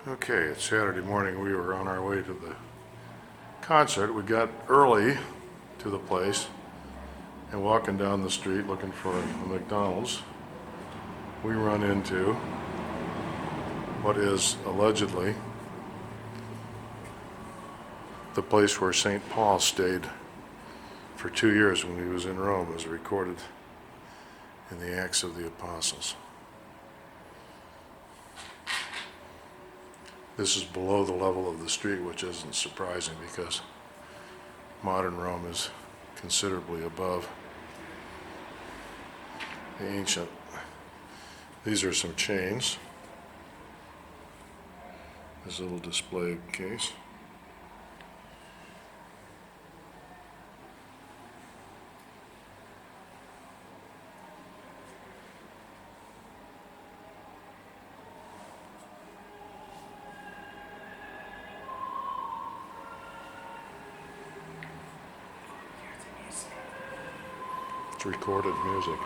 Okay, it's Saturday morning. We were on our way to the concert. We got early to the place and walking down the street looking for a McDonald's, we run into what is allegedly the place where St. Paul stayed for 2 years when he was in Rome, as recorded in the Acts of the Apostles. This is below the level of the street, which isn't surprising because modern Rome is considerably above the ancient. These are some chains. This little display case. It's recorded music.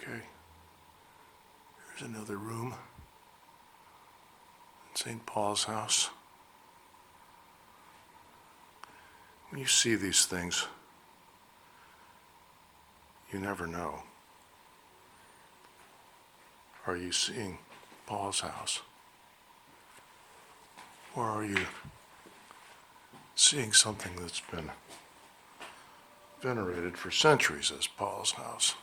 Okay, here's another room in St. Paul's house. When you see these things, you never know. Are you seeing Paul's house? Or are you seeing something that's been venerated for centuries as Paul's house?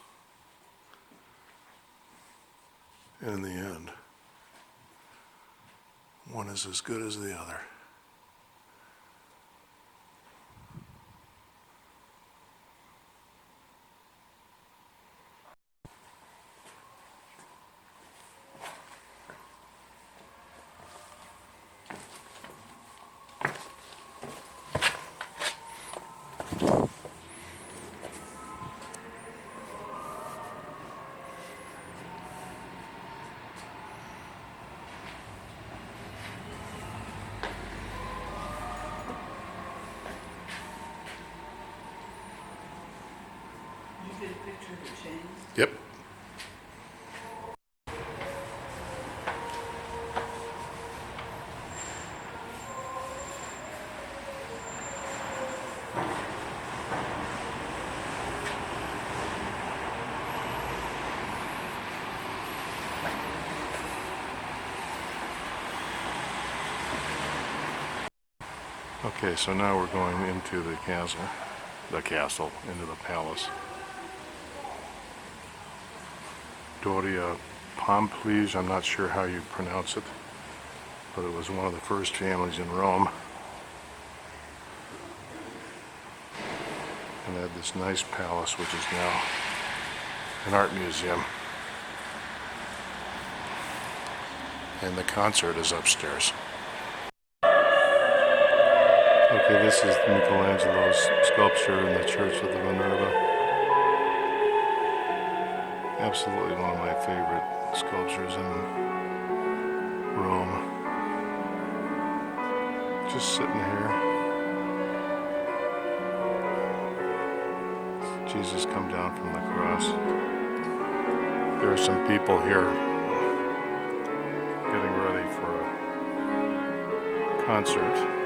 And in the end, one is as good as the other. Get a picture of the chains? Yep. Okay, so now we're going into the castle, into the palace. Doria Pomplice, I'm not sure how you pronounce it, but it was one of the first families in Rome. And they had this nice palace, which is now an art museum. And the concert is upstairs. Okay, this is Michelangelo's sculpture in the Church of the Minerva. Absolutely one of my favorite sculptures in Rome. Just sitting here. Jesus come down from the cross. There are some people here getting ready for a concert.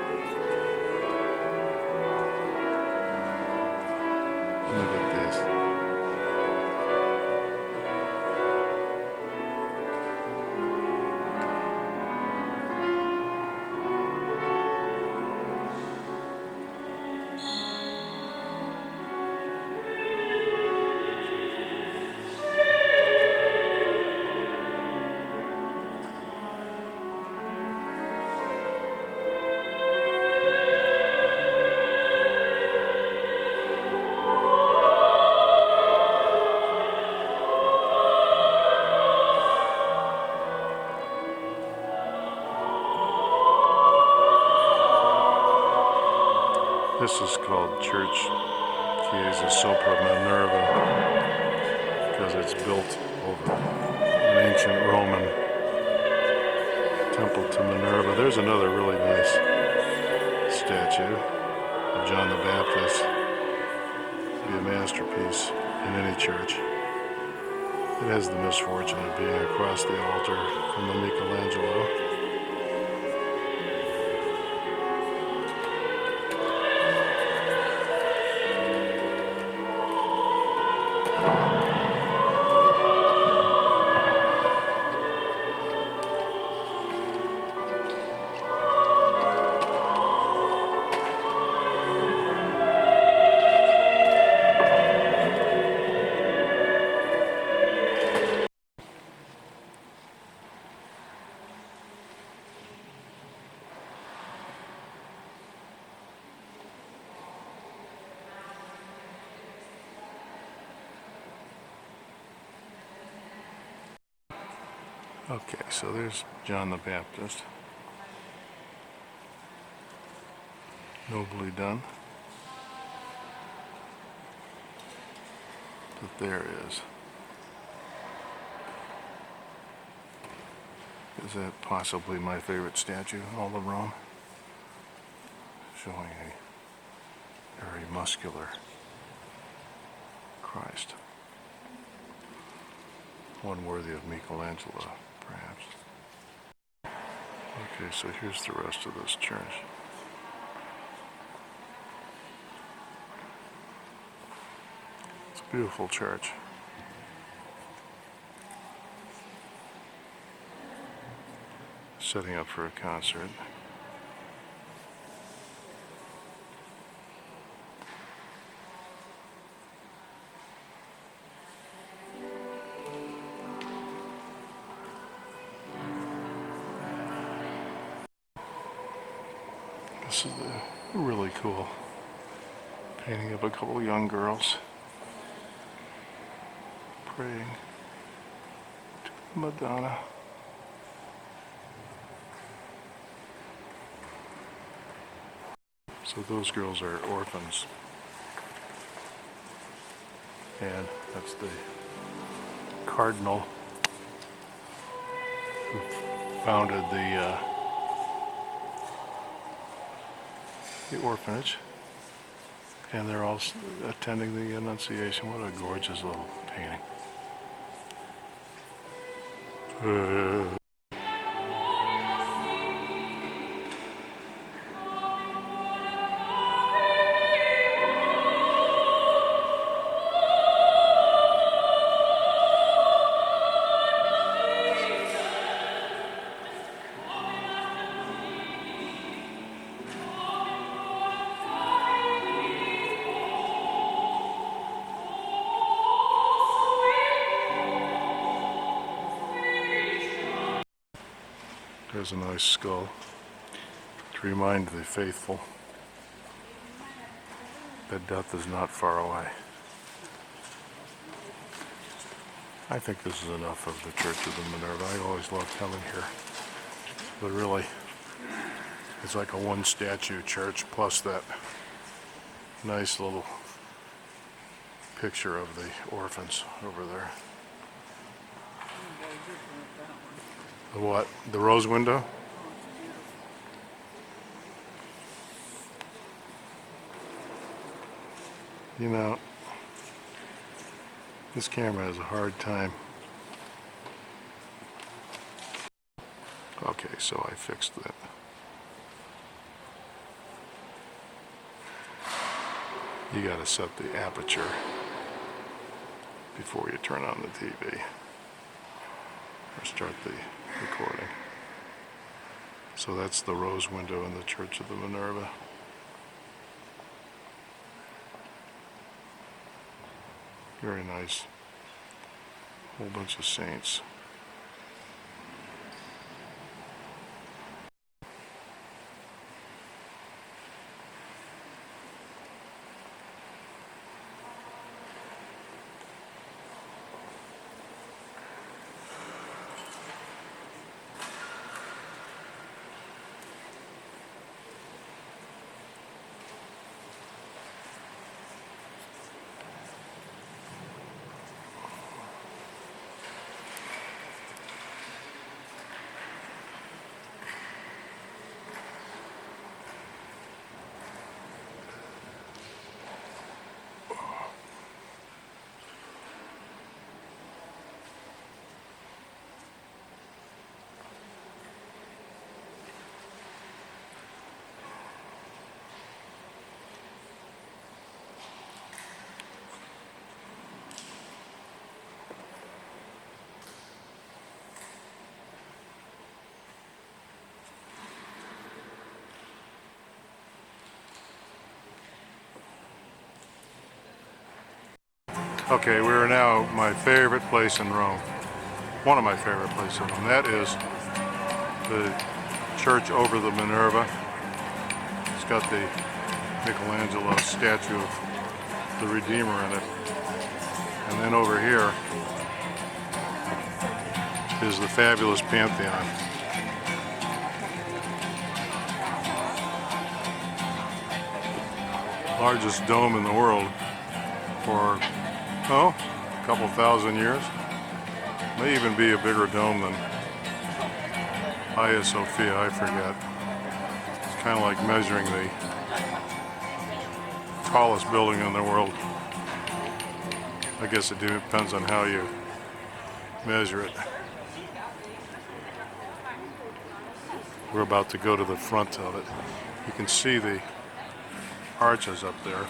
Look at this. This is called Church Chiesa Sopra Minerva because it's built over an ancient Roman temple to Minerva. There's another really nice statue of John the Baptist. It'd be a masterpiece in any church. It has the misfortune of being across the altar from the Michelangelo. Okay, so there's John the Baptist. Nobly done. But there is. Is that possibly my favorite statue in all of Rome? Showing a very muscular Christ. One worthy of Michelangelo, perhaps. Okay, so here's the rest of this church. It's a beautiful church. Setting up for a concert. This is a really cool painting of a couple young girls praying to the Madonna. So those girls are orphans. And that's the cardinal who founded the orphanage. And they're all attending the Annunciation. What a gorgeous little painting. There's a nice skull to remind the faithful that death is not far away. I think this is enough of the Church of the Minerva. I always loved coming here. But really, it's like a one statue church plus that nice little picture of the orphans over there. The what? The rose window? You know, this camera has a hard time. Okay, so I fixed that. You gotta set the aperture before you turn on the TV or start the recording. So that's the rose window in the Church of the Minerva. Very nice. Whole bunch of saints. Okay, we are now at my favorite place in Rome. One of my favorite places in Rome. That is the church over the Minerva. It's got the Michelangelo statue of the Redeemer in it. And then over here is the fabulous Pantheon. Largest dome in the world for a couple thousand years. May even be a bigger dome than Hagia Sophia, I forget. It's kind of like measuring the tallest building in the world. I guess it depends on how you measure it. We're about to go to the front of it. You can see the arches up there.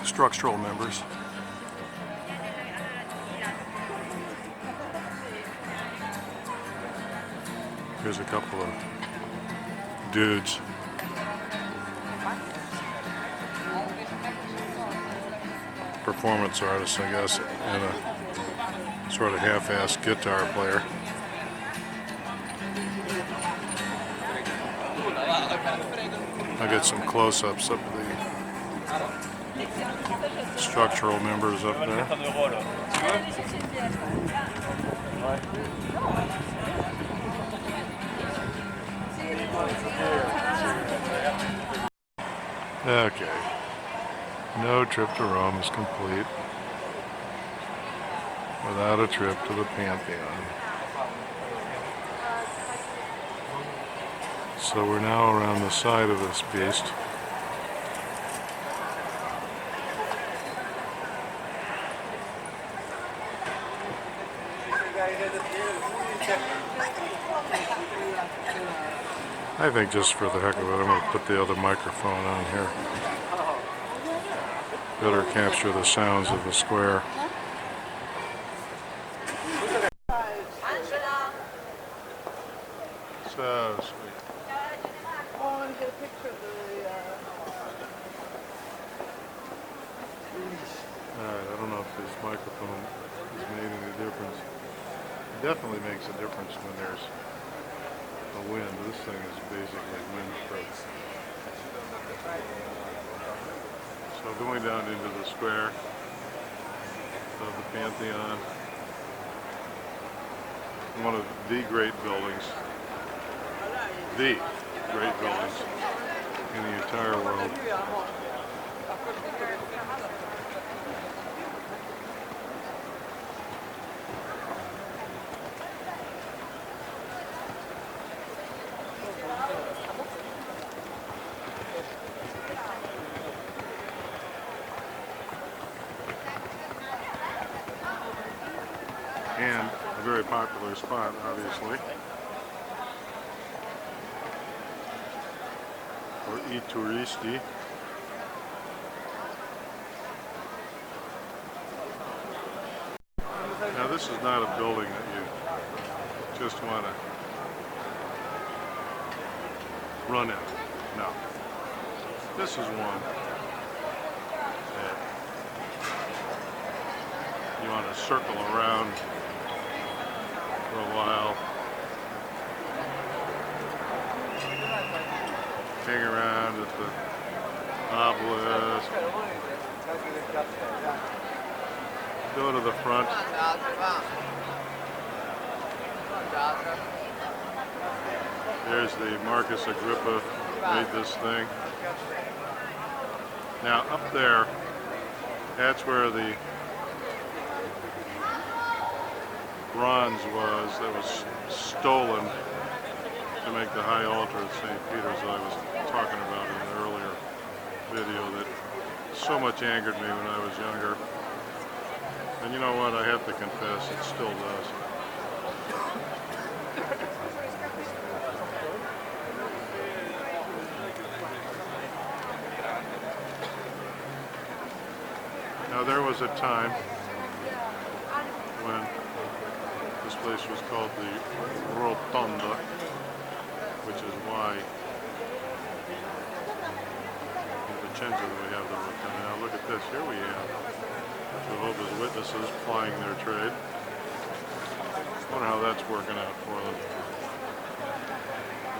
Structural members. Here's a couple of dudes. Performance artists, I guess, and a sort of half-assed guitar player. I get some close-ups of the structural members up there. Okay. No trip to Rome is complete without a trip to the Pantheon. So we're now around the side of this beast. I think just for the heck of it, I'm going to put the other microphone on here. Better capture the sounds of the square. So sweet. Oh, I want to get a picture of the Alright, I don't know if this microphone has made any difference. definitely makes a difference when there's a wind. This thing is basically windproof. So going down into the square of the Pantheon, one of the great buildings, in the entire world. And a very popular spot, obviously, for i turisti. Now this is not a building that you just want to run in. No. This is one that you want to circle around for a while. Hang around at the obelisk. Go to the front. There's the Marcus Agrippa made this thing. Now up there, that's where the bronze was that was stolen to make the high altar at St. Peter's that I was talking about in an earlier video that so much angered me when I was younger. And you know what, I have to confess, it still does. Now there was a time when this place was called the Rotonda, which is why in Vicenza we have the Rotonda. Now look at this, here we have Jehovah's Witnesses plying their trade. I wonder how that's working out for them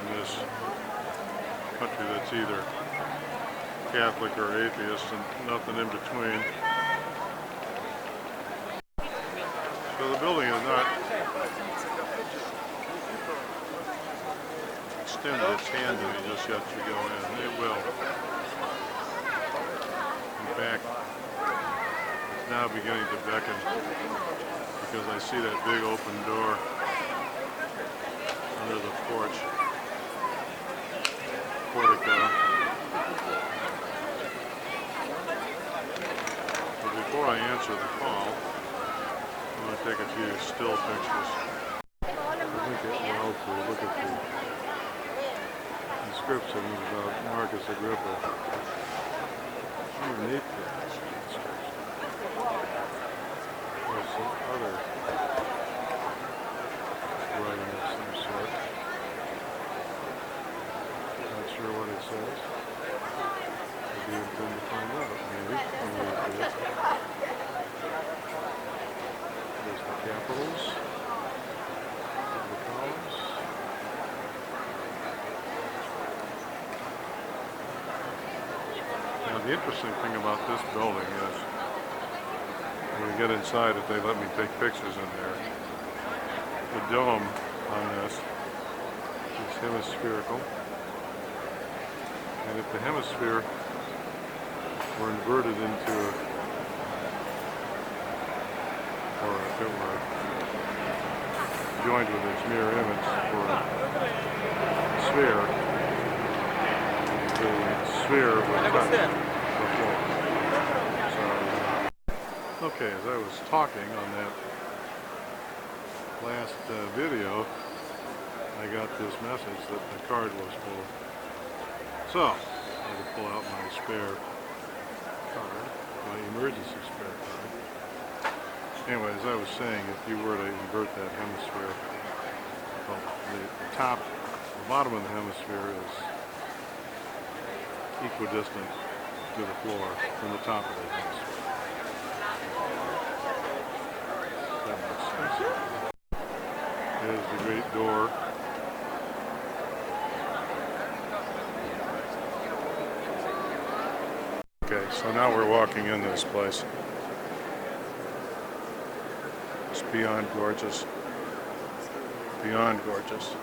in this country that's either Catholic or atheist and nothing in between. So the building is not extended its hand to me just yet to go in. It will. In fact, it's now beginning to beckon because I see that big open door under the portico. But before I answer the call, I'm going to take a few still pictures. I think it will to look at the inscription about Marcus Agrippa. Underneath the inscription, there's some other writing of some sort. Not sure what it says. Maybe you intend to find out. Maybe. There's the capitals of the columns. Now the interesting thing about this building is when we get inside it, they let me take pictures in there. The dome on this is hemispherical. And if the hemisphere were inverted into or if it were joined with its mirror image for a sphere, the sphere would touch the floor. So, okay, as I was talking on that last video, I got this message that the card was full. So, I had to pull out my spare card, my emergency spare card. Anyway, as I was saying, if you were to invert that hemisphere, well, the bottom of the hemisphere is equidistant to the floor from the top of the hemisphere. That makes sense. There's the great door. Okay, so now we're walking into this place. It's beyond gorgeous. Beyond gorgeous.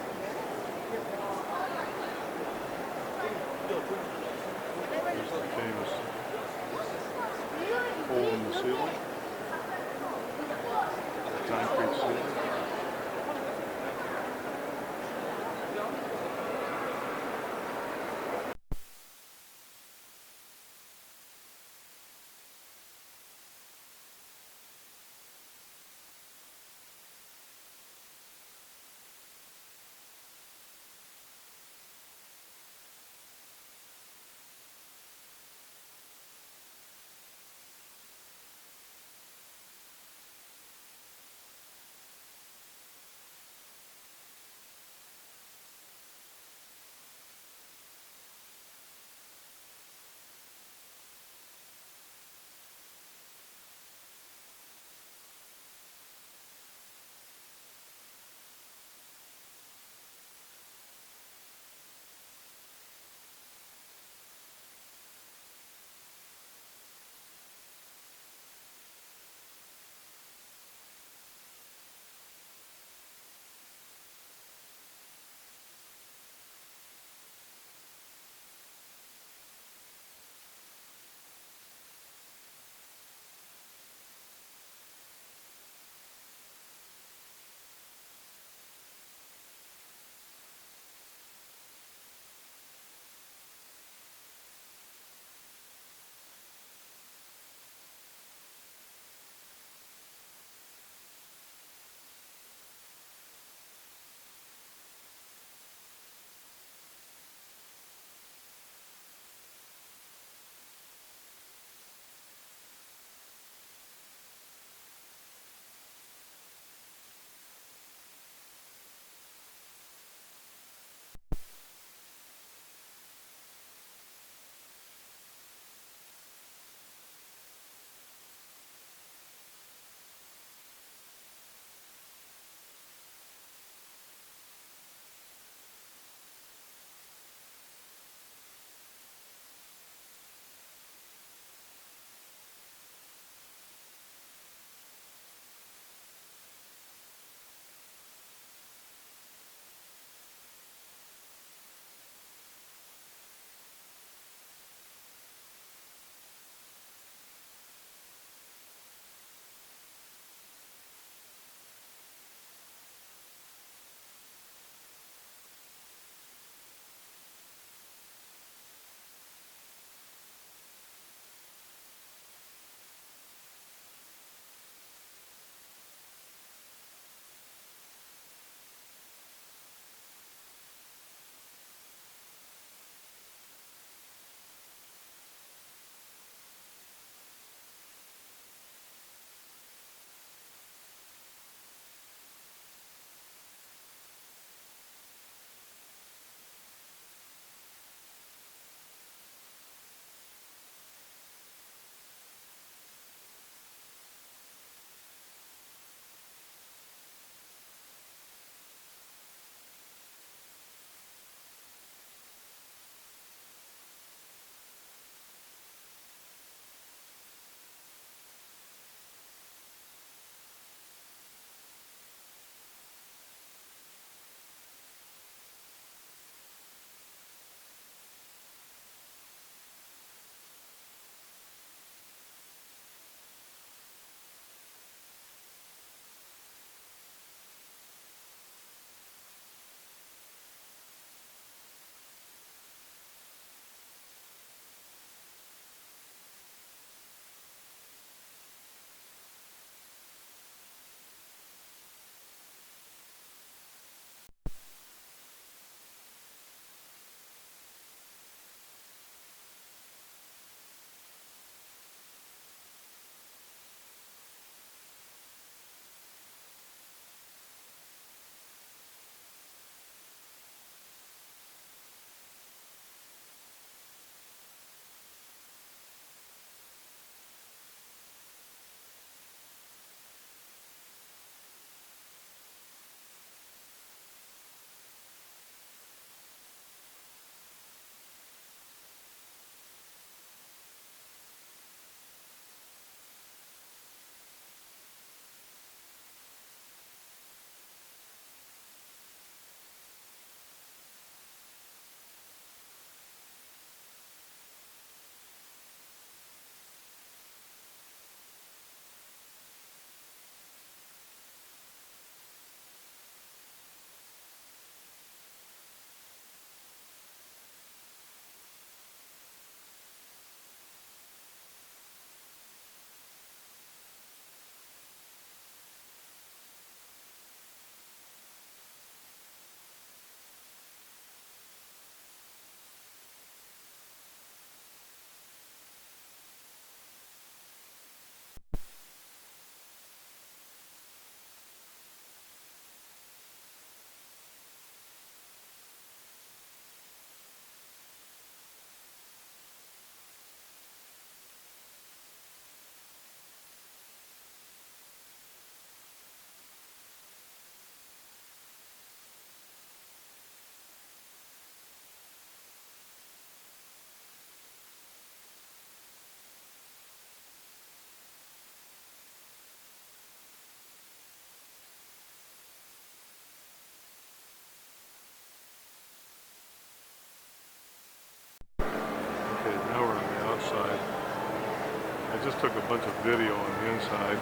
There's the famous hole in the ceiling. The concrete ceiling. Okay, now we're on the outside. I just took a bunch of video on the inside,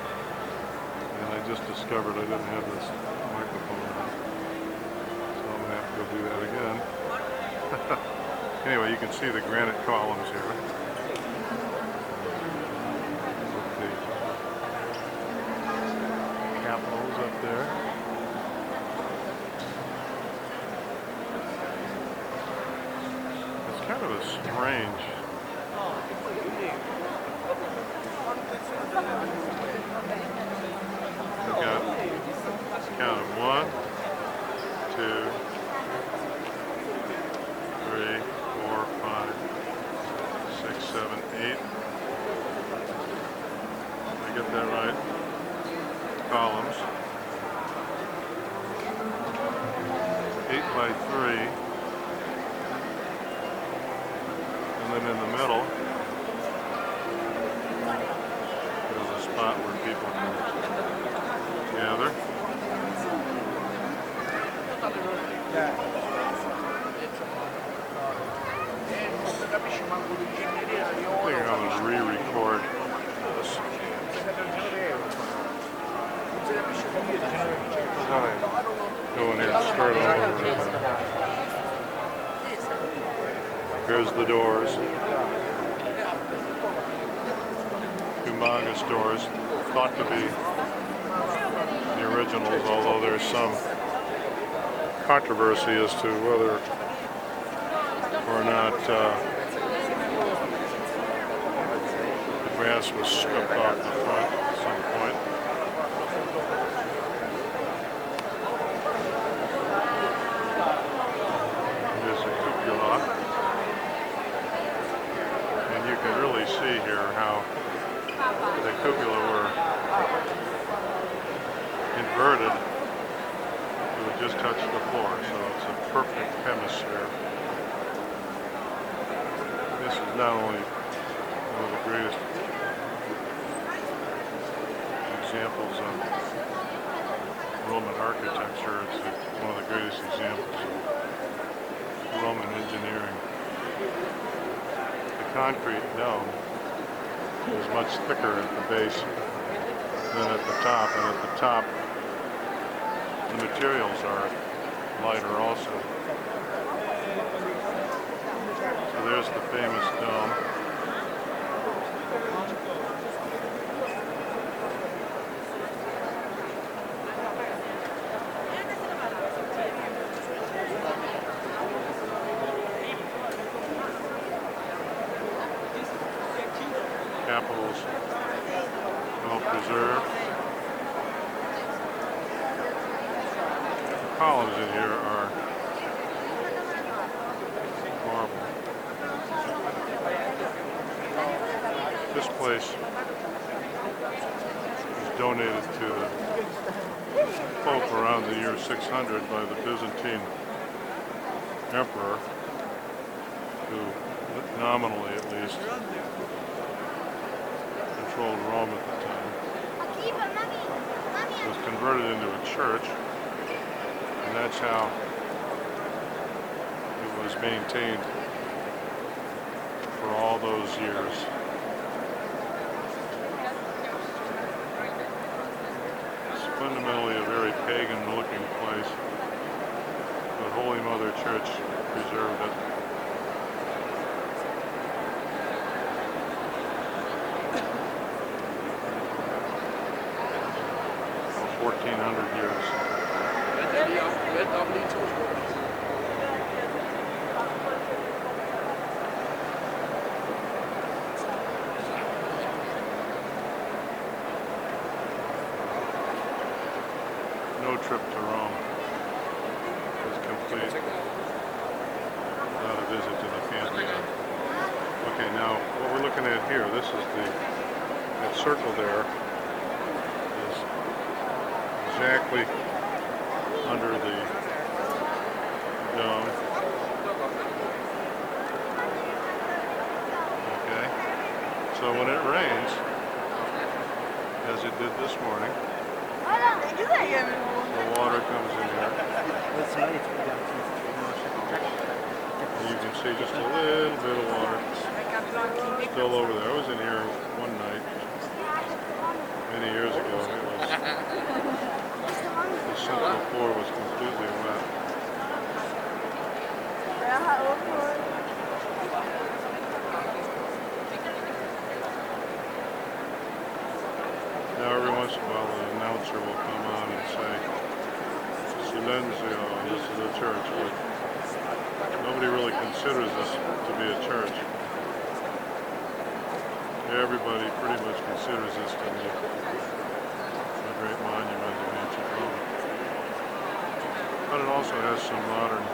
and I just discovered I didn't have this microphone on. So I'm going to have to go do that again. Anyway, you can see the granite columns here. With the capitals up there. It's kind of a strange. We've got, count of 1, 2, 3, 4, 5, 6, 7, 8. Did I get that right? Columns. 8 by 3. And then in the middle, there's a spot where people can gather. I think I'm going to re-record this. Go in here and start all over. Here's the doors. Humongous doors, thought to be the originals, although there's some controversy as to whether or not the grass was stripped off the front at some point. There's a cupola, and you can really see here how the cupola were inverted. It would just touch the floor, so it's a perfect hemisphere. This is not only one of the greatest examples of Roman architecture, it's one of the greatest examples of Roman engineering. The concrete dome is much thicker at the base than at the top, and at the top the materials are lighter also. So there's the famous dome. Capitals well preserved. The columns in here are marble. This place was donated to the Pope around the year 600 by the Byzantine emperor, who nominally at least controlled Rome at the time. It was converted into a church, and that's how it was maintained for all those years. It's fundamentally a very pagan-looking place, but Holy Mother Church preserved it. 1400 years. No trip to Rome is complete without a visit to the Pantheon. Okay, now what we're looking at here, this is that circle there is exactly under the dome. Okay, so when it rains, as it did this morning, the water comes in here. And you can see just a little bit of water Still over there. I was in here one night many years ago. The central floor was completely wet. Now every once in a while the announcer will come on and say, Silenzio, this is a church, but nobody really considers this to be a church. Everybody pretty much considers this to be a great monument of ancient Rome. But it also has some modern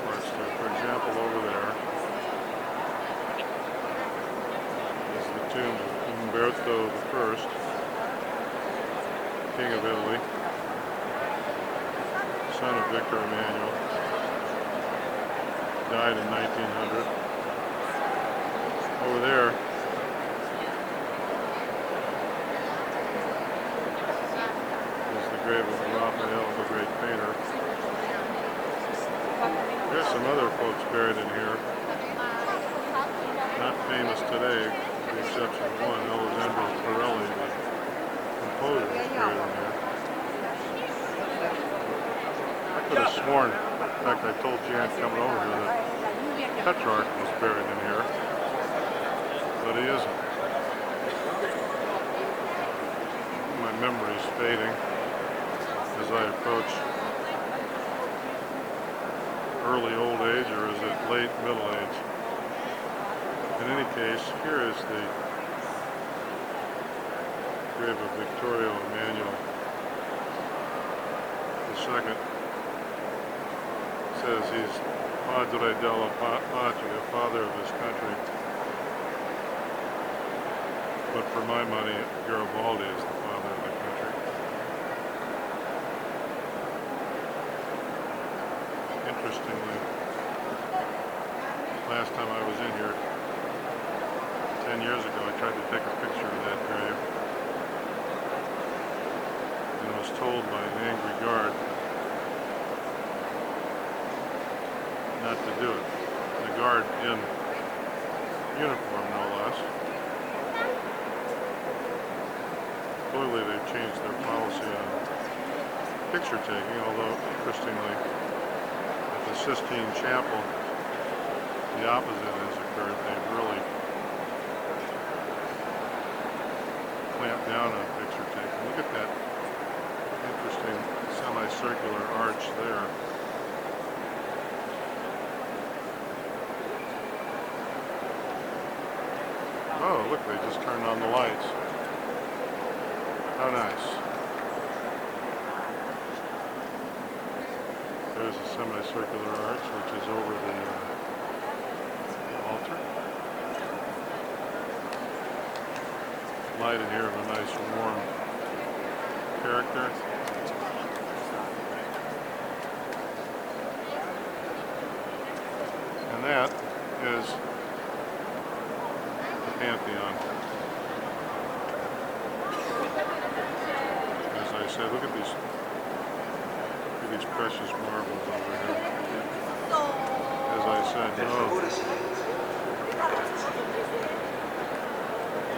parts to it. For example, over there is the tomb of Umberto I, King of Italy, son of Victor Emmanuel, died in 1900. Over there is the grave of Raphael, the great painter. There's some other folks buried in here, not famous today, with the exception of one, Alessandro Corelli, the composer, is buried in here. I could have sworn, in fact I told Jan coming over here that Petrarch was buried in here. But he isn't. My memory is fading as I approach early old age, or is it late middle age? In any case, here is the grave of Vittorio Emanuele II. It says he's Padre della Patria, father of his country. But for my money, Garibaldi is the father of the country. Interestingly, last time I was in here, 10 years ago, I tried to take a picture of that grave and was told by an angry guard not to do it. The guard in uniform, no less. Clearly they've changed their policy on picture taking, although interestingly at the Sistine Chapel the opposite has occurred. They've really clamped down on picture taking. Look at that interesting semicircular arch there. Oh, look, they just turned on the lights. How nice. There's a semicircular arch which is over the altar. Light in here of a nice warm character. And that is the Pantheon. As I said, look at these precious marbles over here. As I said,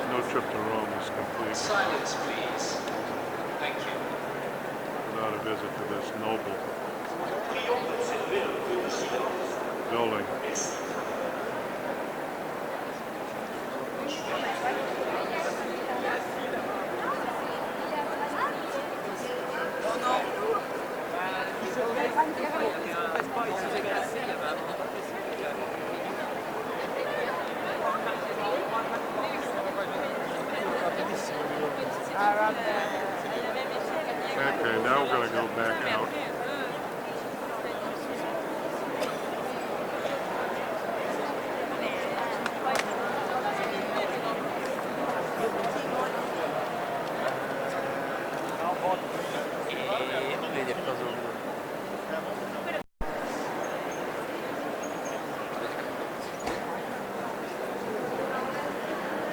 no trip to Rome is complete. Silence, please. Thank you. Without a visit to this noble building. Okay, now we're going to go back out.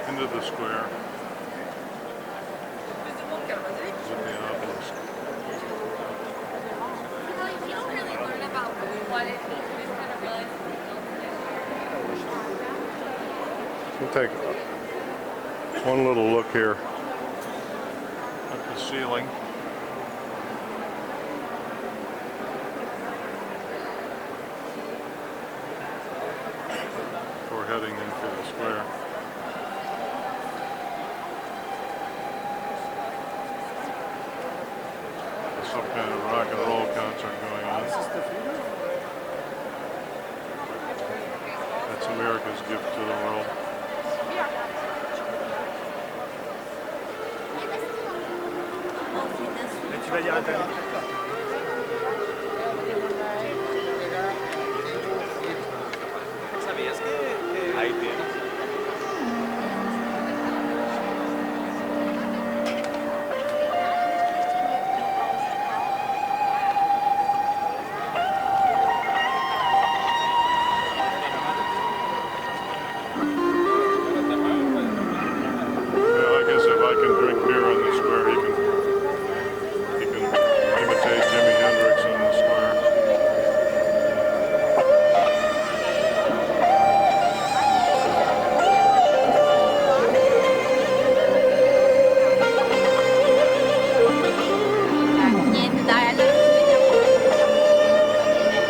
Into the square. With the obelisk. You don't really learn about what it is. You just kind of realize it's built in. We'll take one little look here at the ceiling. Before heading into the square. There's some kind of rock and roll concert going on. That's America's gift to the world. Tu vas dire à ta ¿Sabías que ahí tienes? I guess if I can drink beer on the square, he can imitate Jimi Hendrix on the square.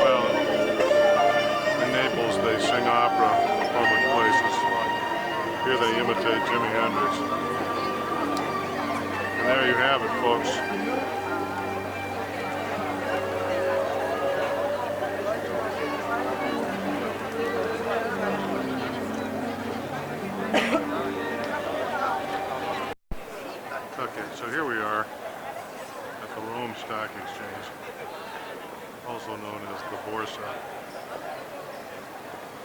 Well, in Naples they sing opera in public places. Here they imitate Jimi Hendrix. And there you have it, folks. Okay, so here we are at the Rome Stock Exchange, also known as the Borsa.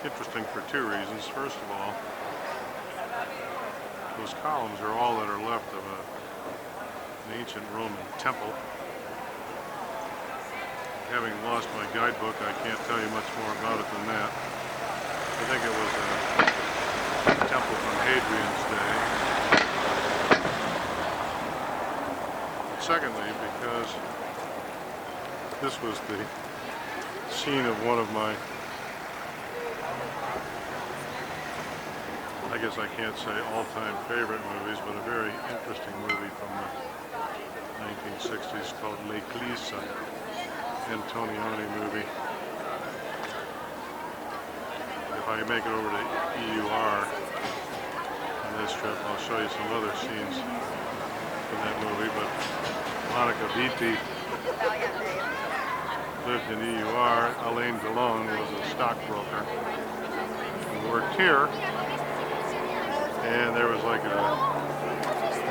Interesting for two reasons. First of all, those columns are all that are left of an ancient Roman temple. Having lost my guidebook, I can't tell you much more about it than that. I think it was a temple from Hadrian's day. Secondly, because this was the scene of one of my, I guess I can't say all-time favorite movies, but a very interesting movie from the 1960s called L'Église, Antonioni movie. If I make it over to EUR on this trip, I'll show you some other scenes from that movie, but Monica Vitti lived in EUR. Alain Delon was a stockbroker who worked here, and there was like a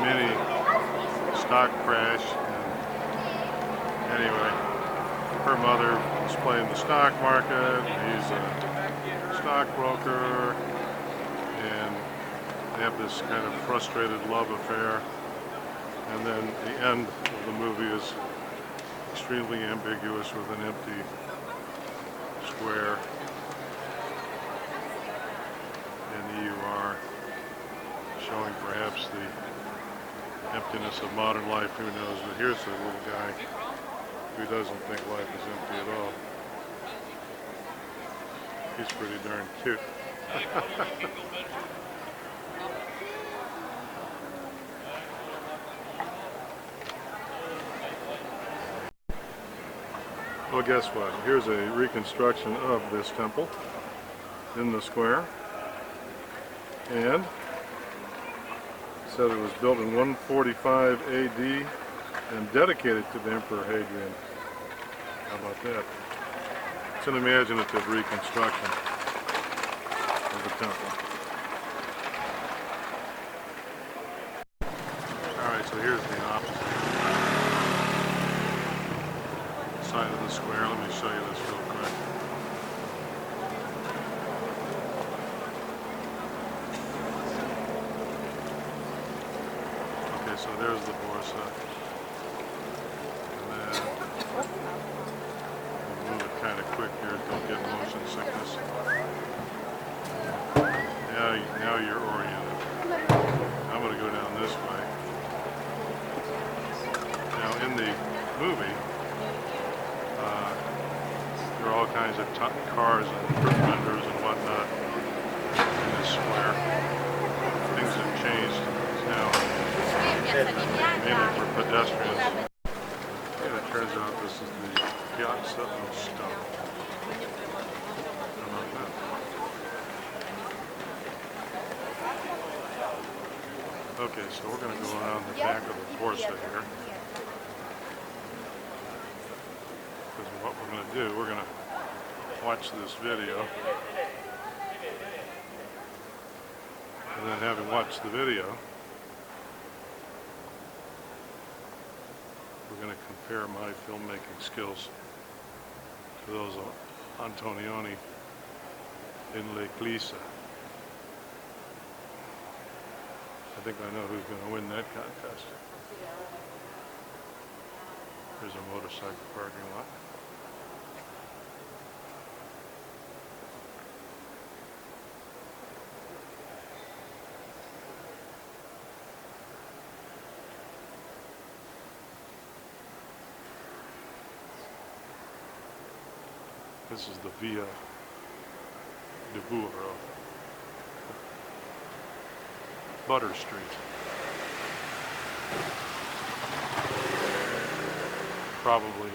mini stock crash. And anyway, her mother was playing the stock market. He's a stockbroker, and they have this kind of frustrated love affair. And then the end of the movie is extremely ambiguous with an empty square in EUR, showing perhaps the emptiness of modern life, who knows. But here's a little guy who doesn't think life is empty at all. He's pretty darn cute. Well, guess what? Here's a reconstruction of this temple in the square. And it said it was built in 145 AD and dedicated to the Emperor Hadrian. How about that? It's an imaginative reconstruction of the temple. Alright, so here's the opposite side of the square. Let me show you this real quick. Okay, so there's the Borsa. And then we'll move it kind of quick here, don't get motion sickness. Now you're oriented. I'm going to go down this way. Now in the movie, there are all kinds of cars and fruit vendors and whatnot. in this square. Things have changed. It's now mainly for pedestrians. And it turns out this is the Piazza of Stone. How about that? Okay, so we're going to go around the back of the Porta here. Because what we're going to do, we're going to watch this video. And then having watched the video, we're going to compare my filmmaking skills to those of Antonioni in L'Ecclesa. I think I know who's going to win that contest. There's a motorcycle parking lot. This is the Via de Burro, Butter Street. Probably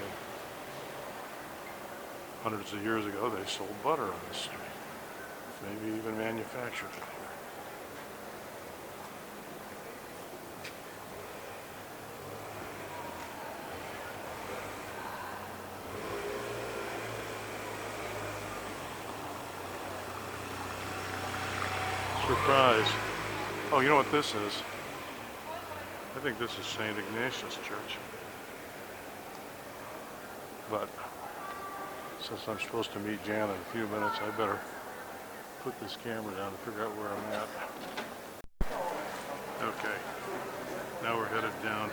hundreds of years ago they sold butter on this street. Maybe even manufactured it here. Surprise. Oh, you know what this is? I think this is St. Ignatius Church. But since I'm supposed to meet Jan in a few minutes, I better put this camera down and figure out where I'm at. Okay, now we're headed down.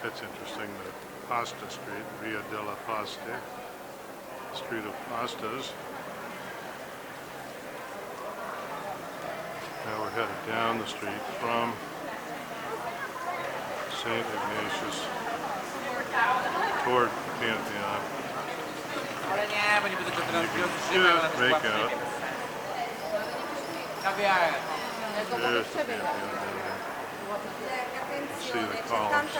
That's interesting, the Pasta Street, Via della Pasta, Street of Pastas. Now we're headed down the street from St. Ignatius toward Pantheon. You can just make out there's the Pantheon down there. See the columns.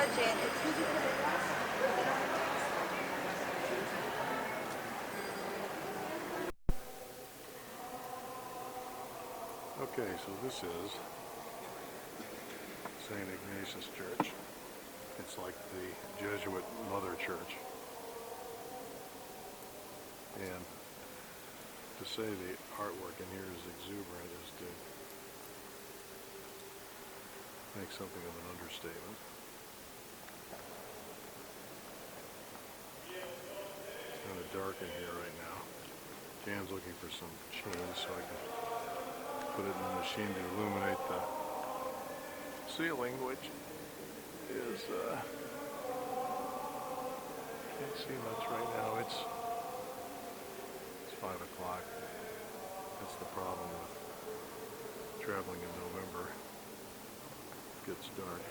Okay, so this is St. Ignatius Church. It's like the Jesuit Mother Church. And to say the artwork in here is exuberant is to make something of an understatement. It's kind of dark in here right now. Jan's looking for some chains so I can put it in the machine to illuminate the ceiling, which is, can't see much right now. It's 5 o'clock. That's the problem with traveling in November. It gets dark.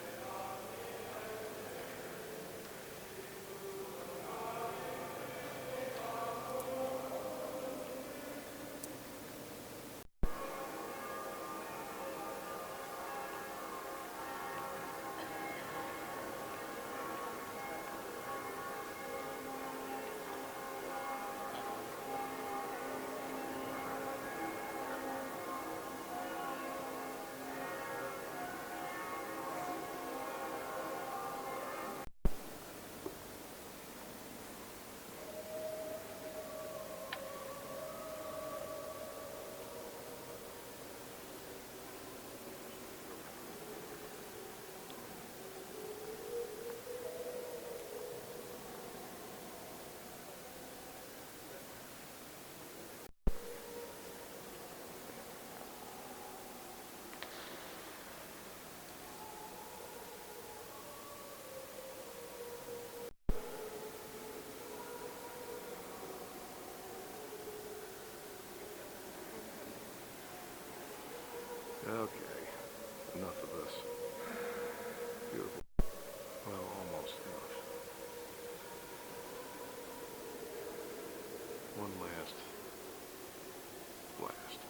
Okay, enough of this. Beautiful. Well, almost enough. One last blast.